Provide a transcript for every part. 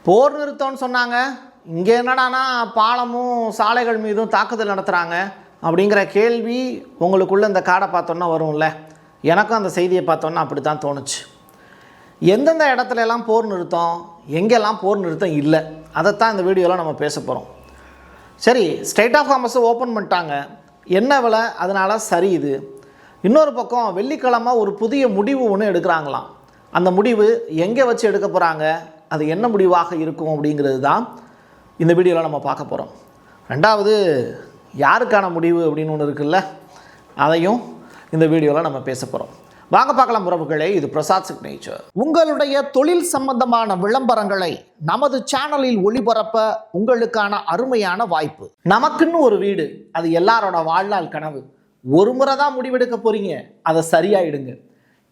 போர் நிறுத்தம்னு சொன்னாங்க, இங்கே என்னடானா பாலமும் சாலைகள் மீதும் தாக்குதல் நடத்துகிறாங்க அப்படிங்கிற கேள்வி உங்களுக்குள்ளே இந்த காடை பார்த்தோன்னா வரும்ல. எனக்கும் அந்த செய்தியை பார்த்தோன்னா அப்படி தான் தோணுச்சு. எந்தெந்த இடத்துல எல்லாம் போர் நிறுத்தம், எங்கெல்லாம் போர் நிறுத்தம் இல்லை, அதைத்தான் இந்த வீடியோவில் நம்ம பேச போகிறோம். சரி, ஸ்ட்ரெய்ட் ஆஃப் ஹார்மஸை ஓப்பன் பண்ணிட்டாங்க, என்ன விலை அதனால் சரி. இது இன்னொரு பக்கம் வெள்ளிக்கிழமை ஒரு புதிய முடிவு ஒன்று எடுக்கிறாங்களாம். அந்த முடிவு எங்கே வச்சு எடுக்க போகிறாங்க, அது என்ன முடிவாக இருக்கும் அப்படிங்கிறது தான் இந்த வீடியோவில் நம்ம பார்க்க போகிறோம். ரெண்டாவது, யாருக்கான முடிவு அப்படின்னு ஒன்று இருக்குல்ல, அதையும் இந்த வீடியோவில் நம்ம பேச போகிறோம். வாங்க பார்க்கலாம் உறவுகளே. இது பிரசாத் சிக்னேச்சர். உங்களுடைய தொழில் சம்பந்தமான விளம்பரங்களை நமது சேனலில் ஒளிபரப்ப உங்களுக்கான அருமையான வாய்ப்பு. நமக்குன்னு ஒரு வீடு, அது எல்லாரோட வாழ்நாள் கனவு. ஒரு முறை தான் முடிவெடுக்க போறீங்க, அதை சரியாயிடுங்க.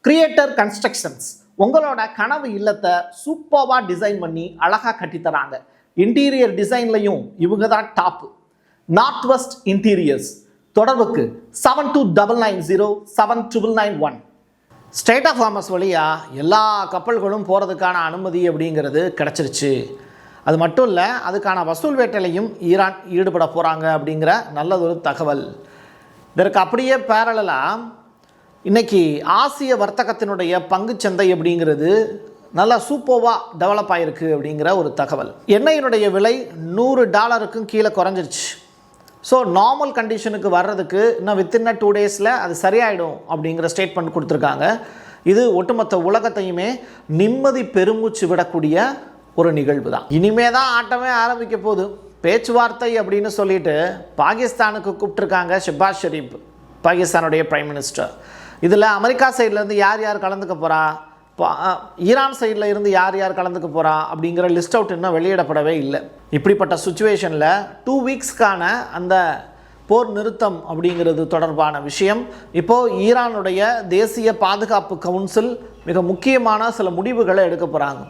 கிரியேட்டர் கன்ஸ்ட்ரக்ஷன்ஸ் உங்களோட கனவு இல்லத்தை சூப்பர்வா டிசைன் பண்ணி அழகா கட்டித்தராங்க. இன்டீரியர் டிசைன்லையும் இவங்க தான் டாப். North west interiors. தொடர்புக்கு 72907991. ஸ்ட்ரெய்ட் ஆஃப் ஹார்மஸ் வழியாக எல்லா கப்பல்களும் போகிறதுக்கான அனுமதி அப்படிங்கிறது கிடச்சிருச்சு. அது மட்டும் இல்லை, அதுக்கான வசூல் வேட்டையிலையும் ஈரான் ஈடுபட போகிறாங்க அப்படிங்கிற நல்லதொரு தகவல். இதற்கு அப்படியே பேரலாக இன்றைக்கி ஆசிய வர்த்தகத்தினுடைய பங்குச்சந்தை அப்படிங்கிறது நல்லா சூப்பர்வாக டெவலப் ஆகிருக்கு அப்படிங்கிற ஒரு தகவல். எண்ணெயினுடைய விலை $100 கீழே குறைஞ்சிருச்சு. ஸோ நார்மல் கண்டிஷனுக்கு வர்றதுக்கு இன்னும் வித்தின் 2 டேஸில் அது சரியாயிடும் அப்படிங்கிற ஸ்டேட்மெண்ட் கொடுத்துருக்காங்க. இது ஒட்டுமொத்த உலகத்தையுமே நிம்மதி பெருமூச்சு விடக்கூடிய ஒரு நிகழ்வு தான். இனிமே தான் ஆட்டமே ஆரம்பிக்க போகுது. பேச்சுவார்த்தை அப்படின்னு சொல்லிட்டு பாகிஸ்தானுக்கு கூப்பிட்டுருக்காங்க ஷெபாஸ் ஷெரீப், பாகிஸ்தானுடைய பிரைம் மினிஸ்டர். இதில் அமெரிக்கா சைட்லேருந்து யார் யார் கலந்துக்க போகிறா, ஈரான் சைடில் இருந்து யார் யார் கலந்துக்க போகிறா அப்படிங்கிற லிஸ்ட் அவுட் இன்னும் வெளியிடப்படவே இல்லை. இப்படிப்பட்ட சுச்சுவேஷனில் 2 வீக்ஸ்க்கான அந்த போர் நிறுத்தம் அப்படிங்கிறது தொடர்பான விஷயம் இப்போது ஈரானுடைய தேசிய பாதுகாப்பு கவுன்சில் மிக முக்கியமான சில முடிவுகளை எடுக்க போகிறாங்க.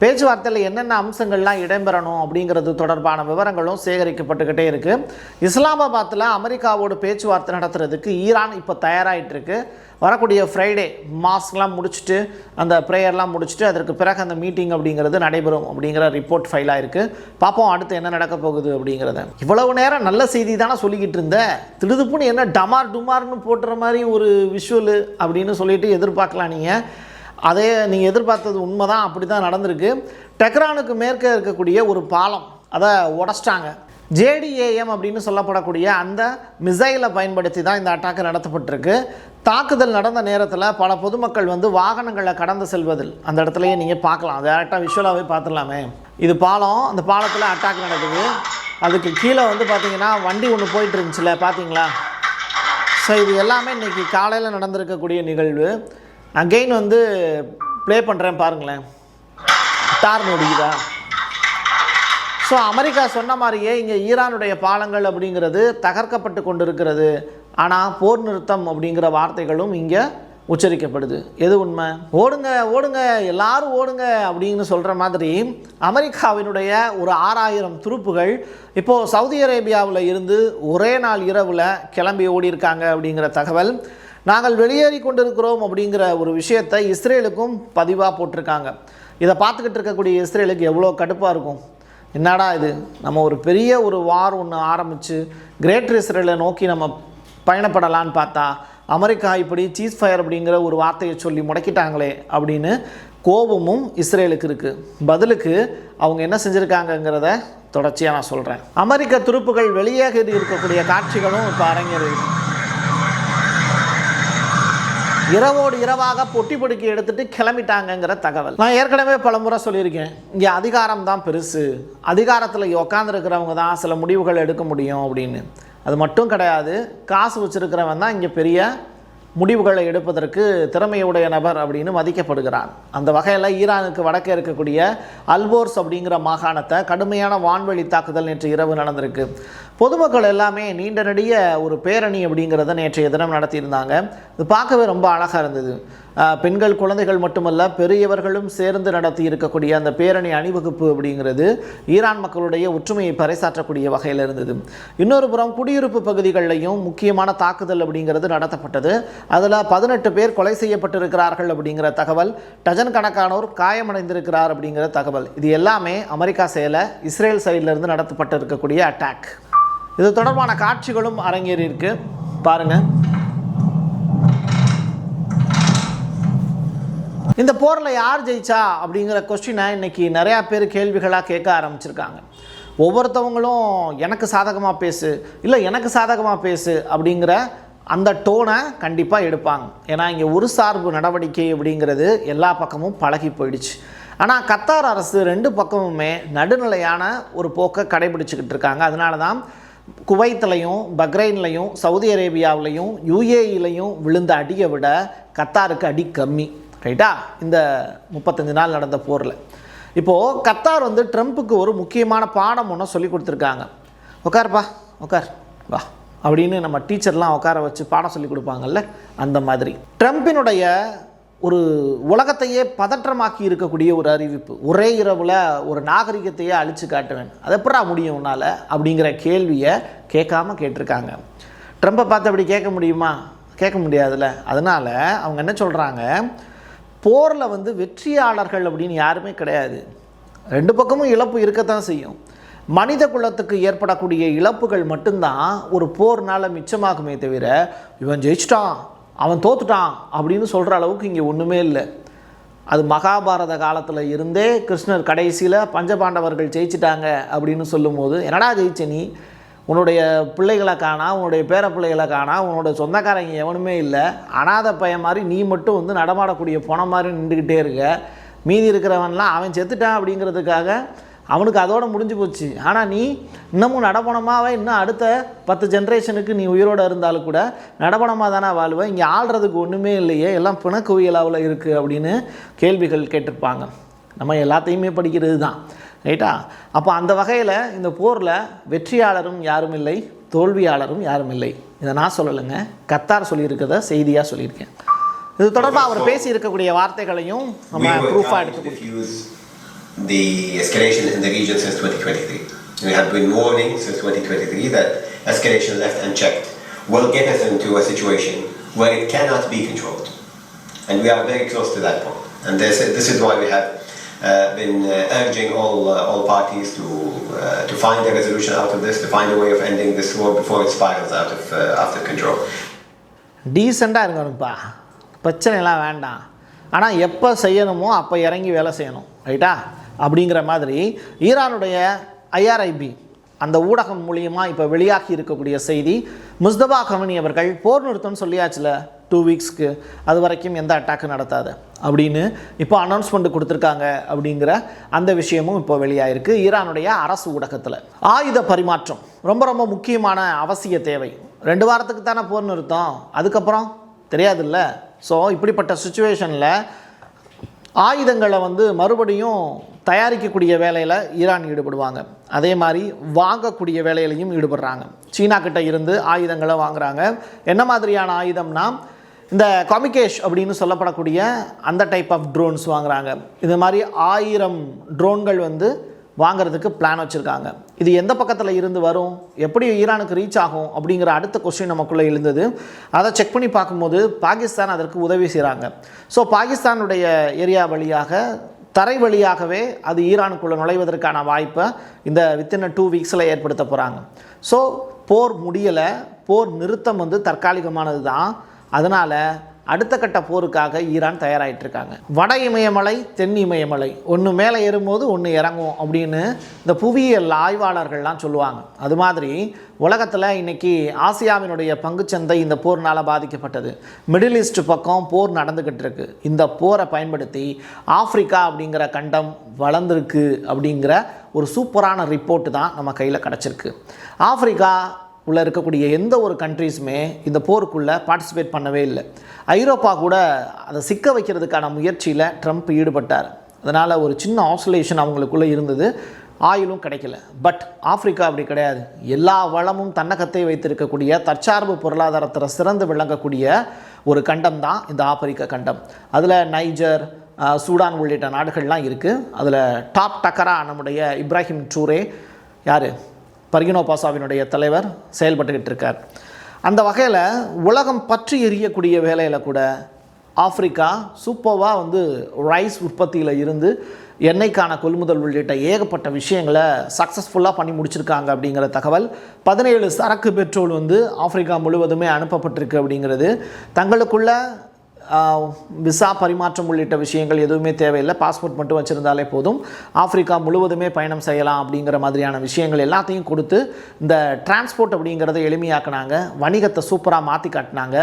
பேச்சுவார்த்தையில் என்னென்ன அம்சங்கள்லாம் இடம்பெறணும் அப்படிங்கிறது தொடர்பான விவரங்களும் சேகரிக்கப்பட்டுக்கிட்டே இருக்குது. இஸ்லாமாபாத்தில் அமெரிக்காவோட பேச்சுவார்த்தை நடத்துறதுக்கு ஈரான் இப்போ தயாராகிட்டு இருக்கு. வரக்கூடிய ஃப்ரைடே மாஸ்க்லாம் முடிச்சுட்டு அந்த ப்ரேயர்லாம் முடிச்சுட்டு அதற்கு பிறகு அந்த மீட்டிங் அப்படிங்கிறது நடைபெறும் அப்படிங்கிற ரிப்போர்ட் ஃபைலாக இருக்குது. பார்ப்போம் அடுத்து என்ன நடக்க போகுது அப்படிங்கிறத. இவ்வளவு நேரம் நல்ல செய்தி தானே சொல்லிக்கிட்டு இருந்தேன், திடுதுப்புன்னு என்ன டமார் டுமார்னு போட்டுற மாதிரி ஒரு விஷுவலு அப்படின்னு சொல்லிட்டு எதிர்பார்க்கலாம். அதே நீங்கள் எதிர்பார்த்தது உண்மை தான், அப்படி தான் நடந்திருக்கு. டெஹ்ரானுக்கு மேற்கே இருக்கக்கூடிய ஒரு பாலம் அதை உடச்சிட்டாங்க. JDAM அப்படின்னு சொல்லப்படக்கூடிய அந்த மிசைலை பயன்படுத்தி தான் இந்த அட்டாக்கு நடத்தப்பட்டிருக்கு. தாக்குதல் நடந்த நேரத்தில் பல பொதுமக்கள் வாகனங்களை கடந்து செல்வதில் அந்த இடத்துலையே நீங்கள் பார்க்கலாம். டேரெக்டாக விஷுவலாகவே பார்த்துடலாமே. இது பாலம், அந்த பாலத்தில் அட்டாக் நடக்குது. அதுக்கு கீழே பார்த்தீங்கன்னா வண்டி ஒன்று போயிட்டு இருந்துச்சுல, பார்த்தீங்களா? ஸோ இது எல்லாமே இன்றைக்கி காலையில் நடந்திருக்கக்கூடிய நிகழ்வு. அகெயின் ப்ளே பண்ணுறேன் பாருங்களேன், டார் நொடிக்குதா. ஸோ அமெரிக்கா சொன்ன மாதிரியே இங்கே ஈரானுடைய பாலங்கள் அப்படிங்கிறது தகர்க்கப்பட்டு கொண்டு இருக்கிறது. ஆனால் போர் நிறுத்தம் அப்படிங்கிற வார்த்தைகளும் இங்கே உச்சரிக்கப்படுது. எது உண்மை? ஓடுங்க ஓடுங்க எல்லாரும் ஓடுங்க அப்படின்னு சொல்கிற மாதிரி அமெரிக்காவினுடைய ஒரு 6000 துருப்புகள் இப்போது சவுதி அரேபியாவில் இருந்து ஒரே நாள் இரவில் கிளம்பி ஓடி இருக்காங்க அப்படிங்கிற தகவல். நாங்கள் வெளியேறி கொண்டிருக்கிறோம் அப்படிங்கிற ஒரு விஷயத்தை இஸ்ரேலுக்கும் பதிவாக போட்டிருக்காங்க. இதை பார்த்துக்கிட்டு இருக்கக்கூடிய இஸ்ரேலுக்கு எவ்வளோ கடுப்பாக இருக்கும். என்னடா இது, நம்ம ஒரு பெரிய ஒரு வார் ஒன்று ஆரம்பித்து கிரேட்டர் இஸ்ரேலை நோக்கி நம்ம பயணப்படலான்னு பார்த்தா அமெரிக்கா இப்படி சீஸ் ஃபயர் அப்படிங்கிற ஒரு வார்த்தையை சொல்லி முடக்கிட்டாங்களே அப்படின்னு கோபமும் இஸ்ரேலுக்கு இருக்குது. பதிலுக்கு அவங்க என்ன செஞ்சுருக்காங்கங்கிறத தொடர்ச்சியாக நான் சொல்கிறேன். அமெரிக்க துருப்புகள் வெளியேறி இருக்கக்கூடிய காட்சிகளும் இப்போ அரங்கேறிருக்கு. இரவோடு இரவாக பொட்டி பொடுக்கி எடுத்துட்டு கிளம்பிட்டாங்கங்கிற தகவல். நான் ஏற்கனவே பல முறை சொல்லியிருக்கேன், இங்கே அதிகாரம் தான் பெருசு, அதிகாரத்தில் உட்காந்துருக்கிறவங்க தான் சில முடிவுகள் எடுக்க முடியும் அப்படின்னு. அது மட்டும் கிடையாது, காசு வச்சுருக்கிறவன் தான் இங்கே பெரிய முடிவுகளை எடுப்பதற்கு திறமையுடைய நபர் அப்படின்னு மதிக்கப்படுகிறான். அந்த வகையில் ஈரானுக்கு வடக்கே இருக்கக்கூடிய அல்போர்ஸ் அப்படிங்கிற மாகாணத்தை கடுமையான வான்வெளி தாக்குதல் நேற்று இரவு நடந்திருக்கு. பொதுமக்கள் எல்லாமே நீண்ட நெடிய ஒரு பேரணி அப்படிங்கிறத நேற்றைய தினம் நடத்தியிருந்தாங்க. இது பார்க்கவே ரொம்ப அழகாக இருந்தது. பெண்கள் குழந்தைகள் மட்டுமல்ல பெரியவர்களும் சேர்ந்து நடத்தி இருக்கக்கூடிய அந்த பேரணி அணிவகுப்பு அப்படிங்கிறது ஈரான் மக்களுடைய ஒற்றுமையை பறைசாற்றக்கூடிய வகையில் இருந்தது. இன்னொரு புறம் குடியிருப்பு பகுதிகளிலையும் முக்கியமான தாக்குதல் அப்படிங்கிறது நடத்தப்பட்டது. அதில் 18 பேர் கொலை செய்யப்பட்டிருக்கிறார்கள் அப்படிங்கிற தகவல், டஜன் கணக்கானோர் காயமடைந்திருக்கிறார் அப்படிங்கிற தகவல். இது எல்லாமே அமெரிக்கா செயல இஸ்ரேல் சைடிலிருந்து நடத்தப்பட்டு இருக்கக்கூடிய அட்டாக். இது தொடர்பான காட்சிகளும் அரங்கேறி இருக்கு பாருங்க. இந்த போரில் யார் ஜெயிச்சா அப்படிங்கிற கொஸ்டினை இன்னைக்கு நிறையா பேர் கேள்விகளாக கேட்க ஆரம்பிச்சிருக்காங்க. ஒவ்வொருத்தவங்களும் எனக்கு சாதகமாக பேசு, இல்லை எனக்கு சாதகமாக பேசு அப்படிங்கிற அந்த டோனை கண்டிப்பாக எடுப்பாங்க. ஏன்னா இங்கே ஒரு சார்பு நடவடிக்கை அப்படிங்கிறது எல்லா பக்கமும் பழகி போயிடுச்சு. ஆனால் கத்தார் அரசு 2 பக்கமுமே நடுநிலையான ஒரு போக்கை கடைபிடிச்சிக்கிட்டு இருக்காங்க. அதனால தான் குவைத்திலையும் பக்ரைன்லையும் சவுதி அரேபியாவிலையும் UAEலையும் விழுந்த அடியை விட கத்தாருக்கு அடி கம்மி. ரைட்டா? இந்த 35 நாள் நடந்த போரில் இப்போது கத்தார் வந்து ட்ரம்ப்புக்கு ஒரு முக்கியமான பாடம் ஒன்று சொல்லி கொடுத்துருக்காங்க. உட்கார்ப்பா உட்கார் வா அப்படின்னு நம்ம டீச்சர்லாம் உட்கார வச்சு பாடம் சொல்லி கொடுப்பாங்கல்ல, அந்த மாதிரி ட்ரம்ப்பினுடைய ஒரு உலகத்தையே பதற்றமாக்கி இருக்கக்கூடிய ஒரு அறிவிப்பு, ஒரே இரவில் ஒரு நாகரிகத்தையே அழித்து காட்டுவேன், அது எப்படா முடியும் உன்னால் அப்படிங்கிற கேள்வியை கேட்காம கேட்டிருக்காங்க. ட்ரம்பை பார்த்து அப்படி கேட்க முடியுமா? கேட்க முடியாதுல்ல. அதனால் அவங்க என்ன சொல்கிறாங்க, போரில் வந்து வெற்றியாளர்கள் அப்படின்னு யாருமே கிடையாது. 2 பக்கமும் இழப்பு இருக்கத்தான் செய்யும். மனித குலத்துக்கு ஏற்படக்கூடிய இழப்புகள் மட்டும்தான் ஒரு போர்னால் மிச்சமாகுமே தவிர இவன் ஜெயிச்சிட்டான் அவன் தோத்துட்டான் அப்படின்னு சொல்கிற அளவுக்கு இங்கே ஒன்றுமே இல்லை. அது மகாபாரத காலத்தில் இருந்தே கிருஷ்ணர் கடைசியில் பஞ்சபாண்டவர்கள் ஜெயிச்சிட்டாங்க அப்படின்னு சொல்லும்போது, என்னடா ஜெயிச்ச நீ, உன்னுடைய பிள்ளைகளை காணா, உன்னுடைய பேர பிள்ளைகளை காணா, உன்னோட சொந்தக்காரங்க எவனுமே இல்லை, அனாதை பையன் மாதிரி நீ மட்டும் வந்து நடமாடக்கூடிய போன மாதிரி நின்றுக்கிட்டே இருக்க, மீதி இருக்கிறவன்லாம் அவன் செத்துட்டான் அப்படிங்கிறதுக்காக அவனுக்கு அதோடு முடிஞ்சு போச்சு. ஆனால் நீ இன்னமும் நடப்பணமாகவே இன்னும் அடுத்த 10 ஜென்ரேஷனுக்கு நீ உயிரோடு இருந்தாலும் கூட நடப்பணமாக தானே வாழ்வேன், இங்கே ஆள்றதுக்கு ஒன்றுமே இல்லையே, எல்லாம் பிணக்குவியலாவில் இருக்குது அப்படின்னு கேள்விகள் கேட்டிருப்பாங்க. நம்ம எல்லாத்தையுமே படிக்கிறது தான். ரைட்டா? அப்போ அந்த வகையில் இந்த போரில் வெற்றியாளரும் யாரும் இல்லை, தோல்வியாளரும் யாரும் இல்லை. இதை நான் சொல்லலைங்க, கத்தார் சொல்லியிருக்கிறத செய்தியாக சொல்லியிருக்கேன். இது தொடர்பாக அவர் பேசியிருக்கக்கூடிய வார்த்தைகளையும் நம்ம ப்ரூஃபாக எடுத்து the escalation in the region since 2023. We have been warning since 2023 that escalation left unchecked will get us into a situation where it cannot be controlled. And we are very close to that point. And this is why we have been urging all parties to find a resolution out of this, to find a way of ending this war before it spirals out of control. டீசெண்டாக இருக்கணும்ப்பா, பிரச்சனைலாம் வேண்டாம், ஆனால் எப்போ செய்யணுமோ அப்போ இறங்கி வேலை செய்யணும். ரைட்டா? அப்படிங்கிற மாதிரி ஈரானுடைய IRIB அந்த ஊடகம் மூலியமாக இப்போ வெளியாகி இருக்கக்கூடிய செய்தி, முஸ்தபா கமனி அவர்கள் போர் நிறுத்தம்னு சொல்லியாச்சுல 2 வீக்ஸ்க்கு, அது வரைக்கும் எந்த அட்டாக்கு நடத்தாது அப்படின்னு இப்போ அனௌன்ஸ்மெண்ட் கொடுத்துருக்காங்க அப்படிங்கிற அந்த விஷயமும் இப்போ வெளியாகிருக்கு ஈரானுடைய அரசு ஊடகத்தில். ஆயுத பரிமாற்றம் ரொம்ப ரொம்ப முக்கியமான அவசிய தேவை. 2 வாரத்துக்கு தானே போர் நிறுத்தம், அதுக்கப்புறம் தெரியாதுல்ல. ஸோ இப்படிப்பட்ட சுச்சுவேஷனில் ஆயுதங்களை வந்து மறுபடியும் தயாரிக்கக்கூடிய வேலையில் ஈரான் ஈடுபடுவாங்க. அதே மாதிரி வாங்கக்கூடிய வேலையிலையும் ஈடுபடுறாங்க. சீனா கிட்ட இருந்து ஆயுதங்களை வாங்குகிறாங்க. என்ன மாதிரியான ஆயுதம்னா, இந்த காமிகேஷ் அப்படின்னு சொல்லப்படக்கூடிய அந்த டைப் ஆஃப் ட்ரோன்ஸ் வாங்குகிறாங்க. இது மாதிரி 1000 ட்ரோன்கள் வந்து வாங்கிறதுக்கு பிளான் வச்சுருக்காங்க. இது எந்த பக்கத்தில் இருந்து வரும், எப்படி ஈரானுக்கு ரீச் ஆகும் அப்படிங்கிற அடுத்த கொஸ்டின் நமக்குள்ளே எழுந்தது. அதை செக் பண்ணி பார்க்கும்போது பாகிஸ்தான் அதற்கு உதவி செய்கிறாங்க. ஸோ பாகிஸ்தானுடைய ஏரியா வழியாக தரை வழியாகவே அது ஈரானுக்குள்ளே நுழைவதற்கான வாய்ப்பை இந்த வித்தின் 2 வீக்ஸில் ஏற்படுத்த போகிறாங்க. ஸோ போர் முடியலை, போர் நிறுத்தம் வந்து தற்காலிகமானது தான். அதனால் அடுத்த கட்ட போருக்காக ஈரான் தயாராகிட்டுருக்காங்க. வட இமயமலை, தென் இமயமலை, ஒன்று மேலே ஏறும்போது ஒன்று இறங்கும் அப்படின்னு இந்த புவியியல் ஆய்வாளர்கள்லாம் சொல்லுவாங்க. அது மாதிரி உலகத்தில் இன்றைக்கி ஆசியாவினுடைய பங்குச்சந்தை இந்த போர்னால் பாதிக்கப்பட்டது. மிடில் ஈஸ்ட் பக்கம் போர் நடந்துக்கிட்டு இருக்கு. இந்த போரை பயன்படுத்தி ஆப்பிரிக்கா அப்படிங்கிற கண்டம் வளர்ந்துருக்கு அப்படிங்கிற ஒரு சூப்பரான ரிப்போர்ட்டு தான் நம்ம கையில் கிடச்சிருக்கு. ஆப்பிரிக்கா உள்ளே இருக்கக்கூடிய எந்த ஒரு கண்ட்ரீஸுமே இந்த போருக்குள்ளே பார்ட்டிசிபேட் பண்ணவே இல்லை. ஐரோப்பா கூட அதை சிக்க வைக்கிறதுக்கான முயற்சியில் ட்ரம்ப் ஈடுபட்டார். அதனால் ஒரு சின்ன ஆசோலேஷன் அவங்களுக்குள்ளே இருந்தது, ஆயிலும் கிடைக்கல. பட் ஆப்பிரிக்கா அப்படி கிடையாது. எல்லா வளமும் தன்னகத்தை வைத்திருக்கக்கூடிய, தற்சார்பு பொருளாதாரத்தில் சிறந்து விளங்கக்கூடிய ஒரு கண்டம் தான் இந்த ஆப்பிரிக்க கண்டம். அதில் நைஜர், சூடான் உள்ளிட்ட நாடுகள்லாம் இருக்குது. அதில் டாப் டக்கரா நம்முடைய இப்ராஹிம் ட்ரூரே யார், பர்கினோ பாசாவினுடைய தலைவர் செயல்பட்டுக்கிட்டு இருக்கார். அந்த வகையில் உலகம் பற்றி எரியக்கூடிய வேலையில் கூட ஆப்பிரிக்கா சூப்பராக ரைஸ் உற்பத்தியில் இருந்து எண்ணெய்க்கான கொள்முதல் உள்ளிட்ட ஏகப்பட்ட விஷயங்களை சக்ஸஸ்ஃபுல்லாக பண்ணி முடிச்சிருக்காங்க அப்படிங்கிற தகவல். 17 சரக்கு பெட்ரோல் ஆப்பிரிக்கா முழுவதுமே அனுப்பப்பட்டிருக்கு அப்படிங்கிறது. தங்களுக்குள்ள விசா பரிமாற்றம் உள்ளிட்ட விஷயங்கள் எதுவுமே தேவையில்லை, பாஸ்போர்ட் மட்டும் வச்சுருந்தாலே போதும், ஆப்பிரிக்கா முழுவதுமே பயணம் செய்யலாம் அப்படிங்கிற மாதிரியான விஷயங்கள் எல்லாத்தையும் கொடுத்து இந்த டிரான்ஸ்போர்ட் அப்படிங்கிறத எளிமையாக்குனாங்க. வணிகத்தை சூப்பராக மாற்றி காட்டினாங்க.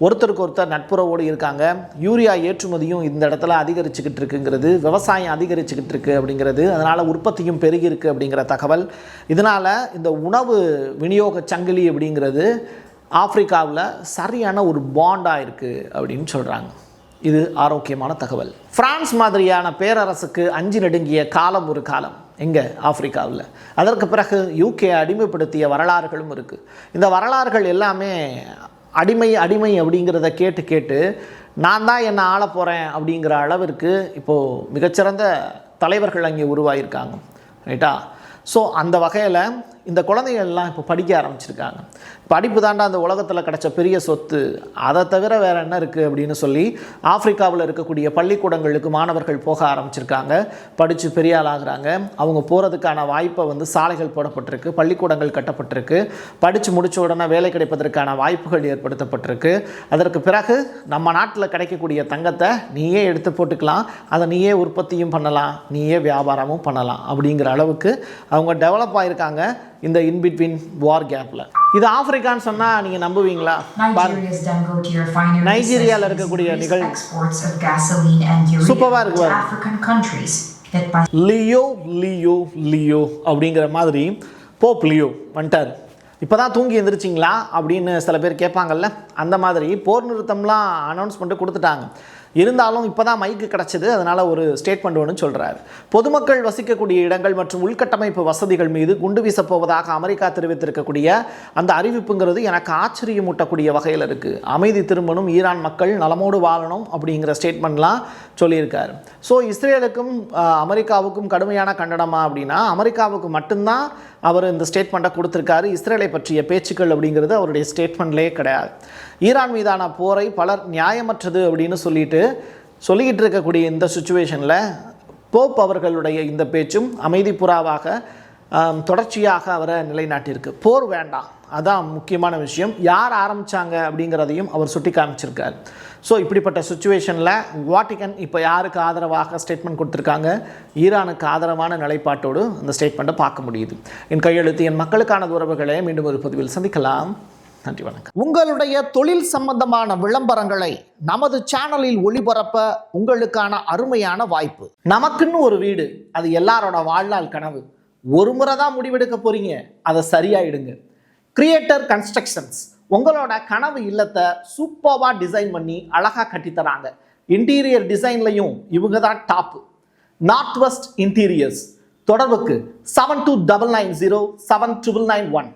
ஒருத்தருக்கு ஒருத்தர் நட்புறவோடு இருக்காங்க. யூரியா ஏற்றுமதியும் இந்த இடத்துல அதிகரிச்சுக்கிட்டு இருக்குங்கிறது, விவசாயம் அதிகரிச்சுக்கிட்டு இருக்குது அப்படிங்கிறது, அதனால் உற்பத்தியும் பெருகி இருக்குது அப்படிங்கிற தகவல். இதனால் இந்த உணவு விநியோக சங்கிலி அப்படிங்கிறது ஆப்பிரிக்காவில் சரியான ஒரு பாண்டாக இருக்குது அப்படின்னு சொல்கிறாங்க. இது ஆரோக்கியமான தகவல். பிரான்ஸ் மாதிரியான பேரரசுக்கு அஞ்சு நடுங்கிய காலம் ஒரு காலம் எங்கே, ஆப்பிரிக்காவில். அதற்கு பிறகு யூகே அடிமைப்படுத்திய வரலாறுகளும் இருக்குது. இந்த வரலாறுகள் எல்லாமே அடிமை அடிமை அப்படிங்கிறத கேட்டு கேட்டு நான் தான் என்னை ஆள போகிறேன் அப்படிங்கிற அளவிற்கு இப்போது மிகச்சிறந்த தலைவர்கள் அங்கே உருவாகியிருக்காங்க, ரைட்டா? ஸோ அந்த வகையில் இந்த குழந்தைகள்லாம் இப்போ படிக்க ஆரம்பிச்சிருக்காங்க. படிப்பு தாண்டா அந்த உலகத்தில் கிடச்ச பெரிய சொத்து, அதை தவிர வேறு என்ன இருக்குது அப்படின்னு சொல்லி ஆப்பிரிக்காவில் இருக்கக்கூடிய பள்ளிக்கூடங்களுக்கு மாணவர்கள் போக ஆரம்பிச்சிருக்காங்க. படித்து பெரிய ஆளாகிறாங்க. அவங்க போகிறதுக்கான வாய்ப்பை சாலைகள் போடப்பட்டிருக்கு, பள்ளிக்கூடங்கள் கட்டப்பட்டிருக்கு, படித்து முடித்த உடனே வேலை கிடைப்பதற்கான வாய்ப்புகள் ஏற்படுத்தப்பட்டிருக்கு. அதற்கு பிறகு நம்ம நாட்டில் கிடைக்கக்கூடிய தங்கத்தை நீயே எடுத்து போட்டுக்கலாம், அதை நீயே உற்பத்தியும் பண்ணலாம், நீயே வியாபாரமும் பண்ணலாம் அப்படிங்கிற அளவுக்கு அவங்க டெவலப் ஆகியிருக்காங்க இந்த இன்பிட்வீன் வார் கேப்பில். இது ஆப்பிரிக்கான்னு சொன்னால் நீங்கள் நம்புவீங்களா? நைஜீரியாவில் இருக்கக்கூடிய நிகழ்வு சூப்பராக இருக்கு. லியோ லியோ லியோ அப்படிங்கிற மாதிரி போப் லியோ வந்துட்டார். இப்போ தான் தூங்கி எந்திரிச்சிங்களா அப்படின்னு சில பேர் கேட்பாங்கல்ல, அந்த மாதிரி போர் நிறுத்தம்லாம் அனௌன்ஸ்மெண்ட்டு கொடுத்துட்டாங்க. இருந்தாலும் இப்போ தான் மைக்கு கிடச்சிது, அதனால் ஒரு ஸ்டேட்மெண்ட் ஒன்று சொல்கிறார். பொதுமக்கள் வசிக்கக்கூடிய இடங்கள் மற்றும் உள்கட்டமைப்பு வசதிகள் மீது குண்டு வீசப்போவதாக அமெரிக்கா தெரிவித்திருக்கக்கூடிய அந்த அறிவிப்புங்கிறது எனக்கு ஆச்சரியமூட்டக்கூடிய வகையில் இருக்குது. அமைதி திரும்பணும், ஈரான் மக்கள் நலமோடு வாழணும் அப்படிங்கிற ஸ்டேட்மெண்ட்லாம் சொல்லியிருக்காரு. ஸோ இஸ்ரேலுக்கும் அமெரிக்காவுக்கும் கடுமையான கண்டனமா அப்படின்னா அமெரிக்காவுக்கு மட்டும்தான் அவர் இந்த ஸ்டேட்மெண்ட்டை கொடுத்துருக்காரு. இஸ்ரேலை பற்றிய பேச்சுக்கள் அப்படிங்கிறது அவருடைய ஸ்டேட்மெண்ட்லேயே கிடையாது. ஈரான் மீதான போரை பலர் நியாயமற்றது அப்படின்னு சொல்லிக்கிட்டு இருக்கக்கூடிய இந்த சுச்சுவேஷனில் போப் அவர்களுடைய இந்த பேச்சும் அமைதி புறாவாக தொடர்ச்சியாக அவரை நிலைநாட்டியிருக்கு. போர் வேண்டாம், அதான் முக்கியமான விஷயம். யார் ஆரம்பித்தாங்க அப்படிங்கிறதையும் அவர் சுட்டி காமிச்சிருக்கார். ஸோ இப்படிப்பட்ட சுச்சுவேஷனில் வாட்டிகன் இப்போ யாருக்கு ஆதரவாக ஸ்டேட்மெண்ட் கொடுத்துருக்காங்க? ஈரானுக்கு ஆதரவான நிலைப்பாட்டோடு அந்த ஸ்டேட்மெண்ட்டை பார்க்க முடியுது. என் கையெழுத்து என் மக்களுக்கான உறவுகளை மீண்டும் ஒரு பதிவில் சந்திக்கலாம். நன்றி, வணக்கம். உங்களுடைய தொழில் சம்பந்தமான விளம்பரங்களை நமது சேனலில் ஒளிபரப்ப உங்களுக்கான அருமையான வாய்ப்பு. நமக்குன்னு ஒரு வீடு, அது எல்லாரோட வாழ்நாள் கனவு. ஒரு முறை தான் முடிவெடுக்க போறீங்க, அதை சரியாயிடுங்க. கிரியேட்டர் கன்ஸ்ட்ரக்ஷன்ஸ் உங்களோட கனவு இல்லத்தை சூப்பராக டிசைன் பண்ணி அழகாக கட்டித்தராங்க. இன்டீரியர் டிசைன்லையும் இவங்க தான் டாப்பு. North west interiors. தொடர்புக்கு 7299079991.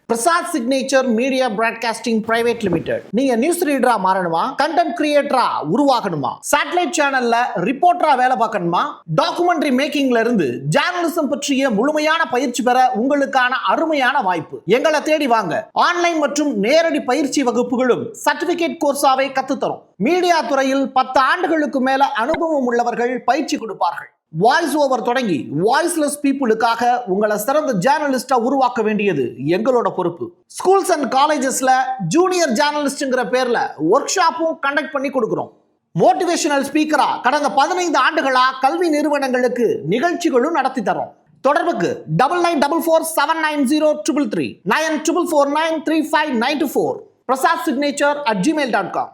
Prasad signature media broadcasting private limited. நீங்க நியூஸ் ரீடரா மாறணுமா, கண்டென்ட் கிரியேட்டரா உருவாகணுமா, சேட்டலைட் சேனல்ல ரிப்போர்ட்டரா வேலை பார்க்கணுமா, டாக்குமெண்ட்ரி மேக்கிங்ல இருந்து ஜேர்னலிசம் பற்றிய முழுமையான பயிற்சி பெற உங்களுக்கான அருமையான வாய்ப்பு. எங்களை தேடி வாங்க. ஆன்லைன் மற்றும் நேரடி பயிற்சி வகுப்புகளும் சர்டிபிகேட் கோர்ஸாவே கத்துத்தரும். மீடியா துறையில் 10 ஆண்டுகளுக்கு மேல அனுபவம் உள்ளவர்கள் பயிற்சி கொடுப்பார்கள். வாய்ஸ் ஓவர் தொடங்கி வாய்ஸ்லெஸ் பீப்புளுக்காக உங்களை சிறந்த ஜேர்னலிஸ்டா உருவாக்க வேண்டியது எங்களோட பொறுப்பு. ஸ்கூல்ஸ் அண்ட் காலேஜஸ்ல ஜூனியர் ஜேர்னலிஸ்ட்ங்கிற பேர்ல ஒர்க் ஷாப்பும் கண்டக்ட் பண்ணி கொடுக்கிறோம். மோட்டிவேஷனல் ஸ்பீக்கரா கடந்த 15 ஆண்டுகளா கல்வி நிறுவனங்களுக்கு நிகழ்ச்சிகளும் நடத்தி தரோம். தொடர்புக்கு 9944790333 94493594. prasad signature@gmail.com.